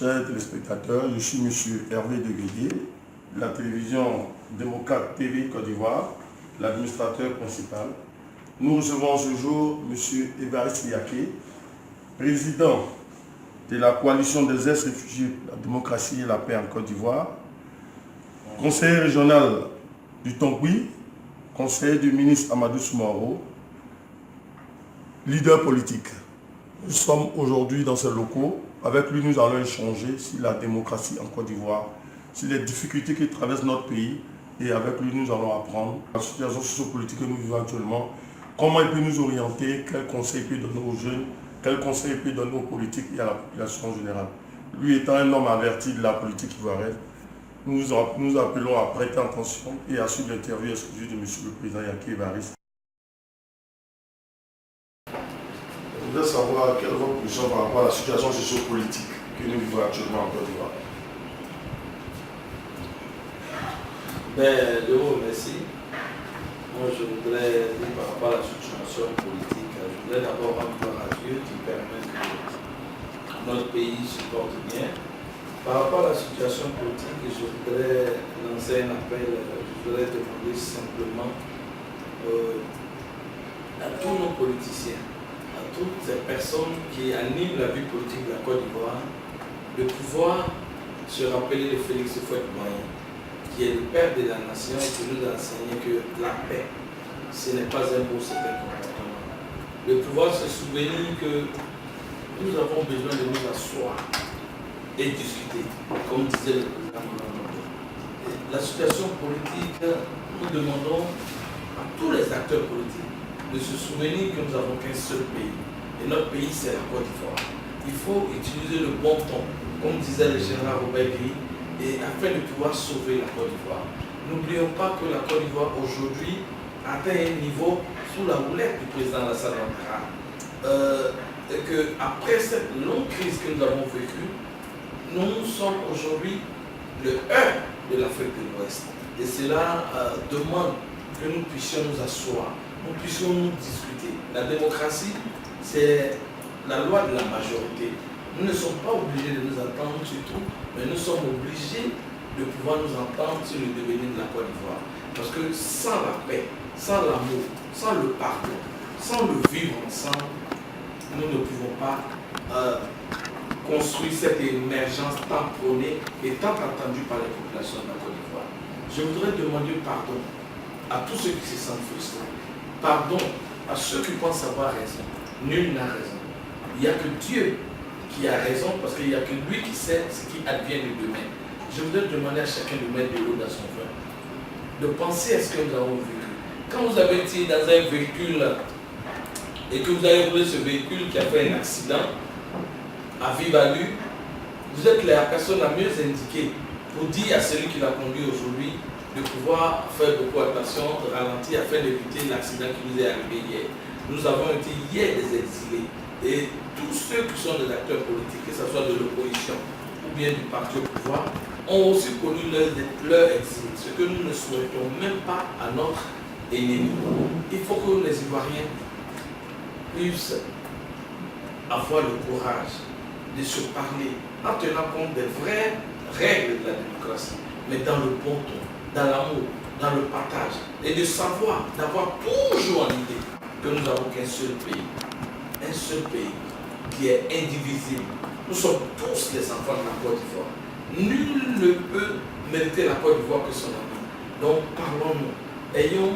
chers téléspectateurs, je suis M. Hervé Deguédier, de la télévision démocrate TV Côte d'Ivoire, l'administrateur principal. Nous recevons ce jour M. Évariste Yaké, président de la coalition des ex-réfugiés de la démocratie et la paix en Côte d'Ivoire, conseiller régional du Tongui, conseiller du ministre Amadou Soumaoro, leader politique. Nous sommes aujourd'hui dans ces locaux. Avec lui, nous allons échanger sur la démocratie en Côte d'Ivoire, sur les difficultés qui traversent notre pays. Et avec lui, nous allons apprendre la situation sociopolitique que nous vivons actuellement, comment il peut nous orienter, quels conseils il peut donner aux jeunes, quels conseils il peut donner aux politiques et à la population générale. Lui étant un homme averti de la politique ivoirienne, nous appelons à prêter attention et à suivre l'interview exclusive de M. le Président Yaké Évariste. Je voudrais savoir quelle est votre position par rapport à la situation sociopolitique que nous vivons actuellement en Côte d'Ivoire. Je vous remercie. Moi, je voudrais dire par rapport à la situation politique, je voudrais d'abord rendre gloire à Dieu qui permet que notre pays se porte bien. Par rapport à la situation politique, je voudrais lancer un appel, je voudrais demander simplement à tous nos politiciens, à toutes ces personnes qui animent la vie politique de la Côte d'Ivoire, de pouvoir se rappeler de Félix Houphouët-Boigny, qui est le père de la nation et qui nous a enseigné que la paix, ce n'est pas un mot, c'est un comportement. De pouvoir se souvenir que nous avons besoin de nous asseoir et discuter, comme disait le président Moulin. La situation politique, nous demandons à tous les acteurs politiques de se souvenir que nous n'avons qu'un seul pays. Et notre pays, c'est la Côte d'Ivoire. Il faut utiliser le bon ton, comme disait le général Robert Guy, et afin de pouvoir sauver la Côte d'Ivoire. N'oublions pas que la Côte d'Ivoire aujourd'hui atteint un niveau sous la houlette du président Alassane Ouattara. Et qu'après cette longue crise que nous avons vécue, nous sommes aujourd'hui le hub de l'Afrique de l'Ouest. Et cela demande que nous puissions nous asseoir, nous puissions nous discuter. La démocratie, c'est la loi de la majorité. Nous ne sommes pas obligés de nous entendre sur tout, mais nous sommes obligés de pouvoir nous entendre sur le devenir de la Côte d'Ivoire. Parce que sans la paix, sans l'amour, sans le pardon, sans le vivre ensemble, nous ne pouvons pas construire cette émergence tant prônée et tant attendue par les populations de la Côte d'Ivoire. Je voudrais demander pardon à tous ceux qui se sentent frustrés. Pardon à ceux qui pensent avoir raison. Nul n'a raison. Il n'y a que Dieu qui a raison parce qu'il n'y a que lui qui sait ce qui advient de demain. Je voudrais demander à chacun de mettre de l'eau dans son vin, de penser à ce que nous avons vécu. Quand vous avez été dans un véhicule et que vous avez roulé ce véhicule qui a fait un accident à vive allure, vous êtes la personne la mieux indiquée pour dire à celui qui l'a conduit aujourd'hui de pouvoir faire beaucoup attention, de ralentir afin d'éviter l'accident qui nous est arrivé hier. Nous avons été hier des exilés et tous ceux qui sont des acteurs politiques, que ce soit de l'opposition ou bien du parti au pouvoir, ont aussi connu leur exil, ce que nous ne souhaitons même pas à notre ennemi. Il faut que les Ivoiriens puissent avoir le courage de se parler en tenant compte des vraies règles de la démocratie, mais dans le bon ton, dans l'amour, dans le partage, et de savoir, d'avoir toujours en idée que nous n'avons qu'un seul pays qui est indivisible. Nous sommes tous les enfants de la Côte d'Ivoire. Nul ne peut mériter la Côte d'Ivoire que son ami. Donc parlons-nous, ayons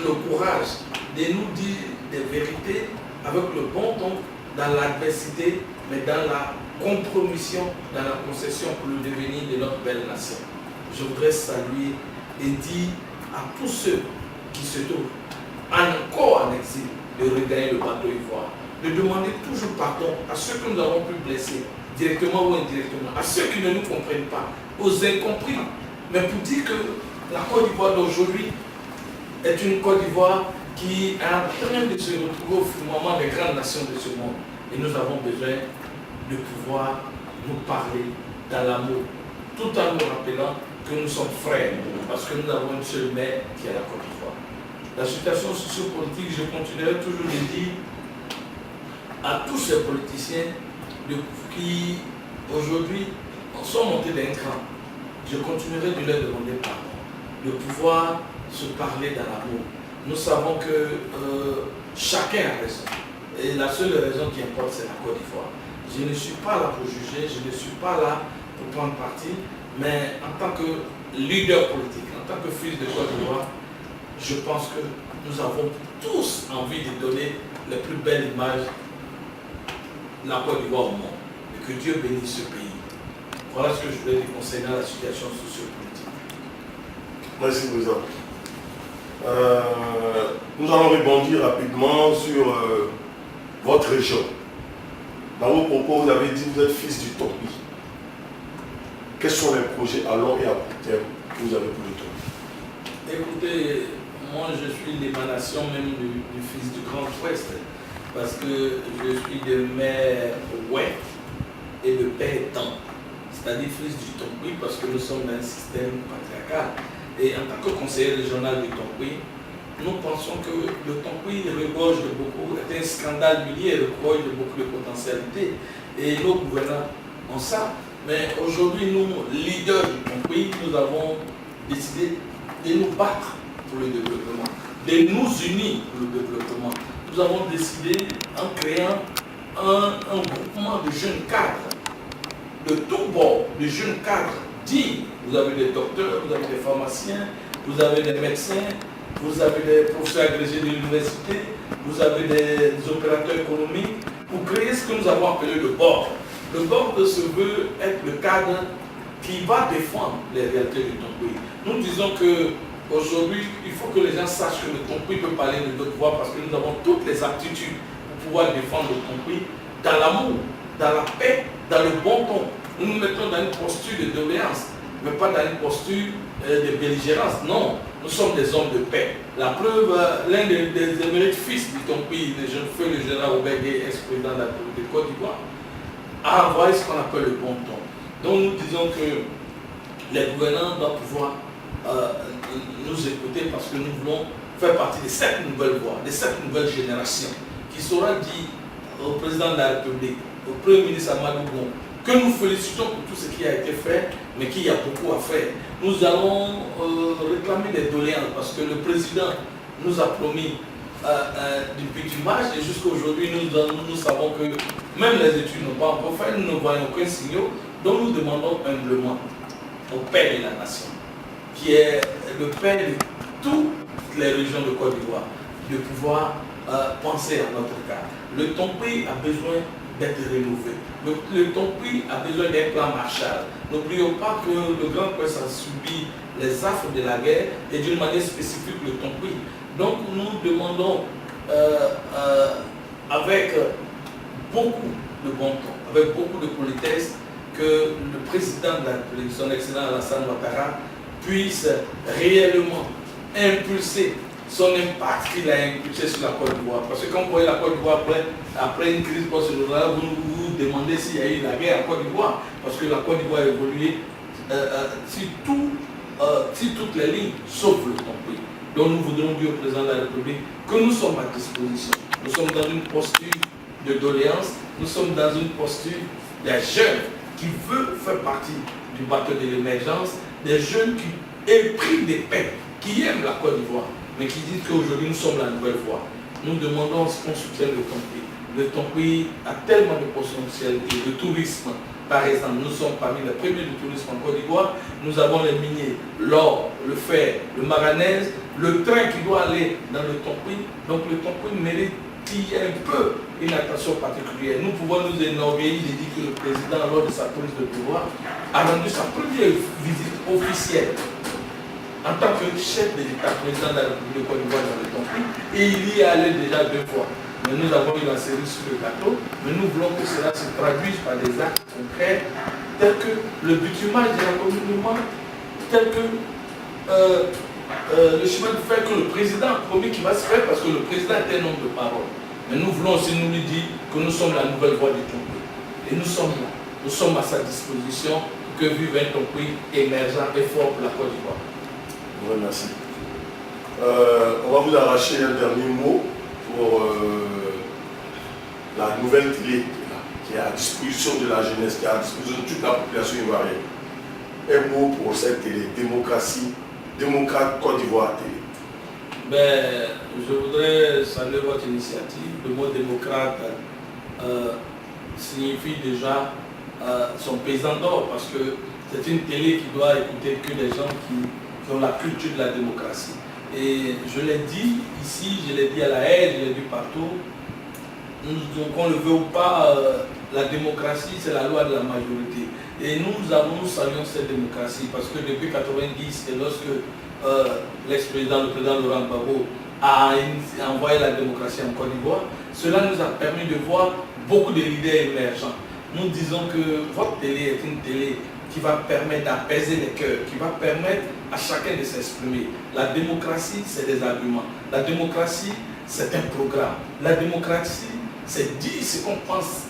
le courage de nous dire des vérités avec le bon ton, dans l'adversité, mais dans la compromission, dans la concession pour le devenir de notre belle nation. Je voudrais saluer et dire à tous ceux qui se trouvent encore en exil de regagner le bateau ivoire, de demander toujours pardon à ceux que nous avons pu blesser, directement ou indirectement, à ceux qui ne nous comprennent pas, aux incompris, mais pour dire que la Côte d'Ivoire d'aujourd'hui est une Côte d'Ivoire qui est en train de se retrouver au firmament des grandes nations de ce monde. Et nous avons besoin de pouvoir nous parler dans l'amour, tout en nous rappelant que nous sommes frères, parce que nous avons une seule mère qui est la Côte d'Ivoire. La situation sociopolitique, je continuerai toujours de dire à tous ces politiciens qui aujourd'hui, on soit monté d'un cran. Je continuerai de leur demander pardon, de pouvoir se parler dans l'amour. Nous savons que chacun a raison. Et la seule raison qui importe, c'est la Côte d'Ivoire. Je ne suis pas là pour juger, je ne suis pas là pour prendre parti, mais en tant que leader politique, en tant que fils de Côte d'Ivoire, je pense que nous avons tous envie de donner les plus belles images de la Côte d'Ivoire au monde. Et que Dieu bénisse ce pays. Voilà ce que je voulais dire concernant la situation sociopolitique. Merci, Président. Nous allons rebondir rapidement sur votre région. Dans vos propos, vous avez dit que vous êtes fils du Tombi. Quels sont les projets à long et à court terme que vous avez pour le Tombi? Écoutez, moi je suis l'émanation même du fils du Grand Ouest, parce que je suis de mère Ouest et de père Temps, c'est-à-dire fils du Tombi, parce que nous sommes dans un système patriarcal. Et en tant que conseiller régional du Tombi, nous pensons que le Tombi regorge de beaucoup, est un scandale minier, regorge de beaucoup de potentialités. Et nos gouvernants ont ça. Mais aujourd'hui, nous, leaders du Tombi, nous avons décidé de nous battre pour le développement, de nous unir pour le développement. Nous avons décidé, en créant un groupement de jeunes cadres, de tous bords, de jeunes cadres dignes. Vous avez des docteurs, vous avez des pharmaciens, vous avez des médecins, vous avez des professeurs agrégés de l'université, vous avez des opérateurs économiques, pour créer ce que nous avons appelé le board. Le board se veut être le cadre qui va défendre les réalités du Tombi. Nous disons qu'aujourd'hui, il faut que les gens sachent que le Tombi peut parler de notre voix parce que nous avons toutes les aptitudes pour pouvoir défendre le Tombi dans l'amour, dans la paix, dans le bon ton. Nous nous mettons dans une posture de doléance, mais pas dans une posture de belligérance. Non, nous sommes des hommes de paix. La preuve, l'un des émérites fils du Tombi, le jeune feu, le général Robert Gueye, ex-président de la République de Côte d'Ivoire, a envoyé ce qu'on appelle le bon ton. Donc nous disons que les gouvernants doivent pouvoir nous écouter parce que nous voulons faire partie de cette nouvelle voie, de cette nouvelle génération qui saura dire au président de la République, au Premier ministre Amadou Bon, que nous félicitons pour tout ce qui a été fait, mais qu'il y a beaucoup à faire. Nous allons réclamer des doléances parce que le président nous a promis du bitumage et jusqu'à aujourd'hui nous savons que même les études n'ont pas encore fait, nous ne voyons aucun signal, donc nous demandons humblement au Père de la Nation, qui est le Père de toutes les régions de Côte d'Ivoire, de pouvoir penser à notre cas. Le Tombi a besoin d'être rénové. Le Tombi a besoin d'un plan Marshall. N'oublions pas que le Grand Ouest a subi les affres de la guerre et d'une manière spécifique le Tombi. Donc nous demandons avec beaucoup de bon ton, avec beaucoup de politesse, que le président de la République, son excellent Alassane Ouattara, puisse réellement impulser son impact qu'il a impulsé sur la Côte d'Ivoire. Parce que quand vous voyez la Côte d'Ivoire après une crise post-coloniale, vous vous demandez s'il y a eu la guerre en Côte d'Ivoire. Parce que la Côte d'Ivoire a évolué si toutes les lignes, sauf le Tombi. Donc nous voudrons dire au président de la République que nous sommes à disposition. Nous sommes dans une posture de doléance, nous sommes dans une posture des jeunes qui veulent faire partie du bateau de l'émergence, des jeunes qui épris de paix, qui aiment la Côte d'Ivoire, mais qui disent qu'aujourd'hui nous sommes la nouvelle voie. Nous demandons qu'on soutienne le Tombi. Le Tombi a tellement de potentialités, de tourisme. Par exemple, nous sommes parmi les premiers du tourisme en Côte d'Ivoire. Nous avons les miniers, l'or, le fer, le manganèse, le train qui doit aller dans le Tombi. Donc le Tombi mérite qu'il y ait un peu une attention particulière. Nous pouvons nous énorgueillir de dire que le président, lors de sa prise de pouvoir, a rendu sa première visite officielle en tant que chef de l'État, président de la République de Côte d'Ivoire dans le Tombi, et il y est allé déjà 2 fois. Mais nous avons eu la série sur le gâteau, mais nous voulons que cela se traduise par des actes concrets, tels que le bitumage de l'accompagnement, tel que le chemin de fer que le président a promis qu'il va se faire, parce que le président est un homme de parole. Mais nous voulons aussi nous lui dire que nous sommes la nouvelle voie du Tombi. Et nous sommes là, nous sommes à sa disposition pour que vive un Tombi émergent et fort pour la Côte d'Ivoire. Oui, merci. On va vous arracher un dernier mot pour la nouvelle télé qui qui est à disposition de la jeunesse, qui est à disposition de toute la population ivoirienne. Un mot pour cette télé, démocratie, démocrate Côte d'Ivoire télé. Ben, je voudrais saluer votre initiative. Le mot démocrate signifie déjà son paysan d'or, parce que c'est une télé qui doit écouter que des gens qui ont la culture de la démocratie. Et je l'ai dit ici, je l'ai dit à la haie, je l'ai dit partout, qu'on le veut ou pas, la démocratie c'est la loi de la majorité. Et nous saluons cette démocratie parce que depuis 1990, et lorsque l'ex-président, le président Laurent Gbagbo a envoyé la démocratie en Côte d'Ivoire, cela nous a permis de voir beaucoup de leaders émergents. Nous disons que votre télé est une télé qui va permettre d'apaiser les cœurs, qui va permettre à chacun de s'exprimer. La démocratie, c'est des arguments. La démocratie, c'est un programme. La démocratie, c'est dire ce qu'on pense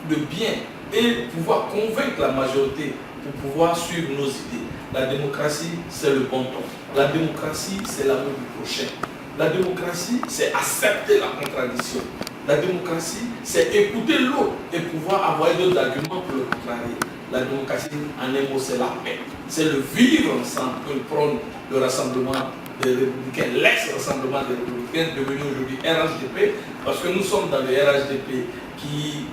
de bien et pouvoir convaincre la majorité pour pouvoir suivre nos idées. La démocratie, c'est le bon ton. La démocratie, c'est l'amour du prochain. La démocratie, c'est accepter la contradiction. La démocratie, c'est écouter l'autre et pouvoir avoir d'autres arguments pour le contrarier. La démocratie, en un mot, c'est la paix. C'est le vivre ensemble que prône le rassemblement des républicains, l'ex-rassemblement des républicains, devenu aujourd'hui RHDP, parce que nous sommes dans le RHDP qui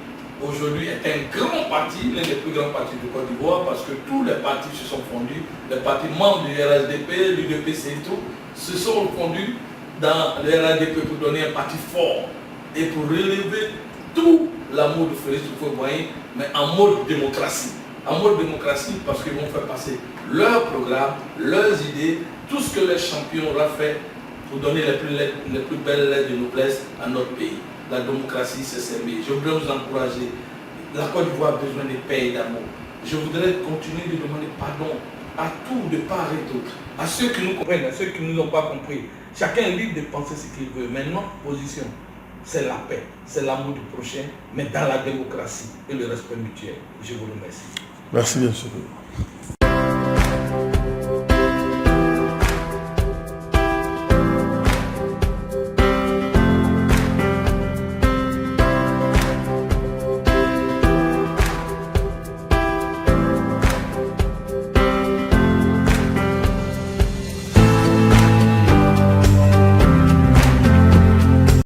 aujourd'hui est un grand parti, l'un des plus grands partis de Côte d'Ivoire, parce que tous les partis se sont fondus, les partis membres du RHDP, l'UDPC et tout, se sont fondus dans le RHDP pour donner un parti fort et pour relever tout l'amour de Félix Houphouët-Boigny, mais en mode démocratie. En mode démocratie parce qu'ils vont faire passer leur programme, leurs idées, tout ce que les champions auront fait pour donner les plus belles lettres de noblesse à notre pays. La démocratie, c'est servir. Je voudrais vous encourager. La Côte d'Ivoire a besoin de paix et d'amour. Je voudrais continuer de demander pardon à tout, de part et d'autre. À ceux qui nous comprennent, à ceux qui ne nous ont pas compris. Chacun est libre de penser ce qu'il veut. Mais notre position, c'est la paix, c'est l'amour du prochain, mais dans la démocratie et le respect mutuel. Je vous remercie. Merci bien sûr.